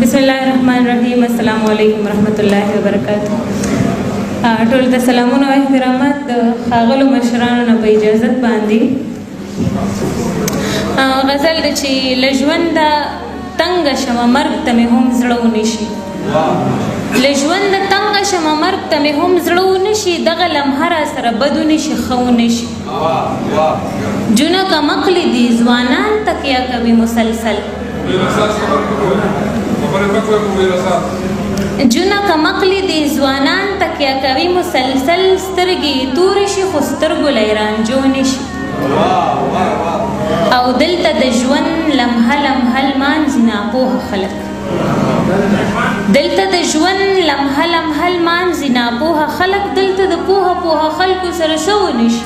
बिस्मिल्लाहिर्रहमानिर्रहीम। अस्सलामु अलैकुम रहमतुल्लाहि व बरकातुहू। टोल ته سلامونه او احترامات د ښاغلو مشرانو نه په اجازت باندې غزل د چې له ژونده تنګه شمه مرګ ته مې هم زړه ونشي، له ژونده تنګه شمه مرګ ته مې هم زړه ونشي، دغه لمحه را سره بد ونشي ښه ونشي. جنکه مقلی دي ځوانان تکیه کوي مسلسل، جنکه مقلی دي ځوانان تکیه کوي مسلسل، سترګې تورې شي خو سترګو له رانجو نشي. او دلته د ژوند لمحه لمحه لمانځي ناپوهه خلک، دلته د ژوند لمحه لمحه لمانځي ناپوهه خلک، دلته د پوهه پوهه خلکو سره څه ونشي.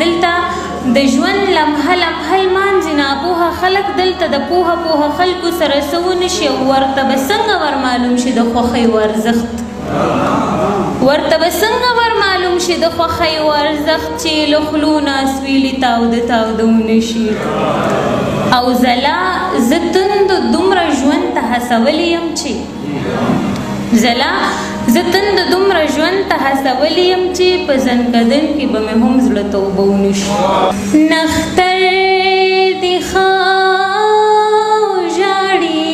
دلته د ژوند لمحه لمحه لمانځي ناپوهه خلک، دلته د پوهه پوهه خلکو سره څه ونشي. ورته به څنګه ور معلوم شي د خوښۍ ورزښت، ورته به څنګه ور معلوم شي د خوښۍ ورزښت، چې له خولو نه سویلي تاوده تاوده ونشي. او زه تندو دومره ژوند ته هڅولی یم چې زه تندو دومره ژوند ته هڅولی یم چې په زنکدن کې به مې هم زړه ته اوبه ونشي. نختر دې ښه ژاړي،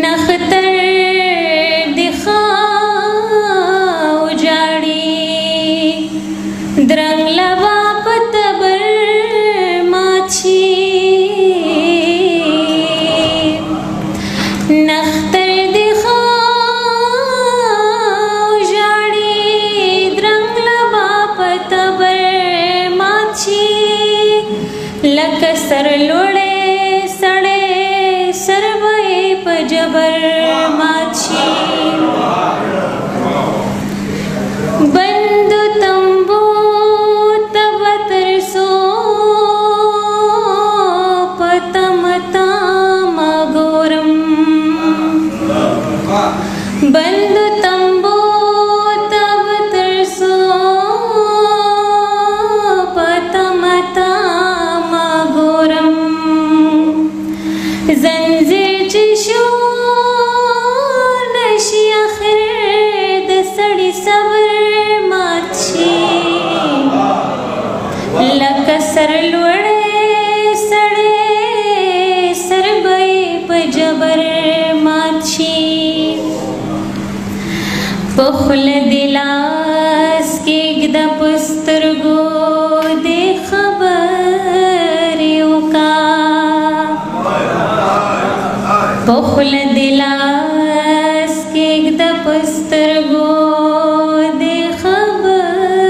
نختر دې ښه وژاړي، درنګ لبا په تبر مات شي. نختر لکه سر لوړې سړې سر به یې په جبر مات شي. بندو تمبو ته به تر څو په تمه تمه ګورم، بندو تمبو ته به تر څو په تمه تمه ګورم. زنځیر چې شور نشي اخر د سړي صبر مات شي. لکه سر لوړې سړې سر به یې په جبر مات شي. په خوله دې لاس کېږده په سترګو دې خبرې وکړه، په خوله دې لاس کېږده په سترګو دې خبرې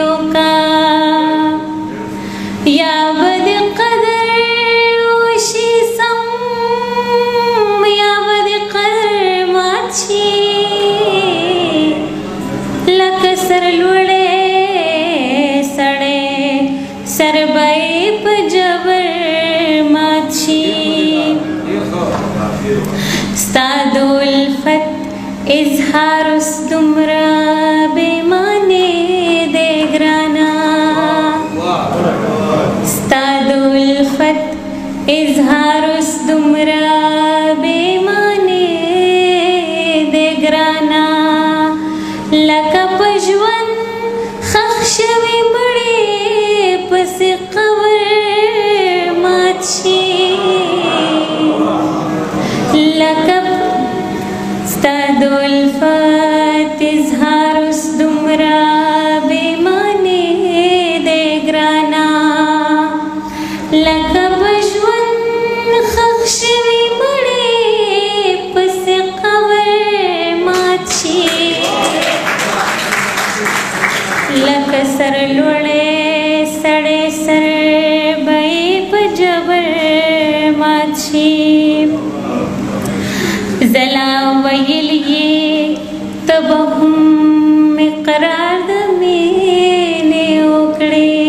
وکړه. یا به دې قدر وشي سم، یا به دې قدر مات شي. لکه سر لوړې سړې سر به یې په جبر مات شي. ستا د الفت اظهار اوس دومره بې معنې دی ګرانه، ستا د الفت اظهار اوس دومره بې معنې دی ګرانه. لکه په ژوند ښخ شوي مړي پسې قبر مات شي. لکه ستا د الفت اظهار اوس دومره بې معنې دی ګرانه، لکه په ژوند ښخ شوي مړي پسې قبر مات شي. لکه سر لوړې سړې سر به یې په جبر مات شي. زلا ویل یې ته به هم اقرار د مینې وکړې،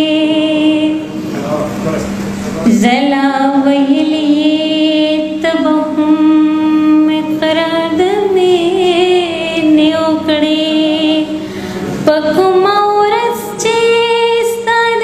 زلا ویل یې ته به هم اقرار د مینې وکړې. په کومه ورځ چې ستا د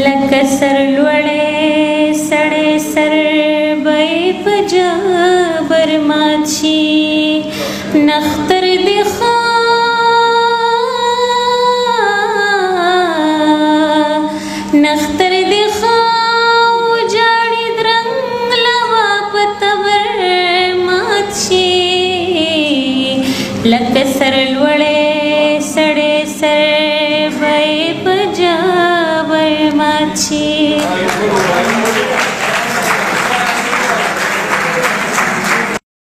लक सर लुड़े सड़े सर बे पजा बरमाची नख्तर दिखा नख्तर दिखा उजाड़ी द्रंग लवा पतबर माची लक सर लुड़े सड़े सर बे पजा बरमाची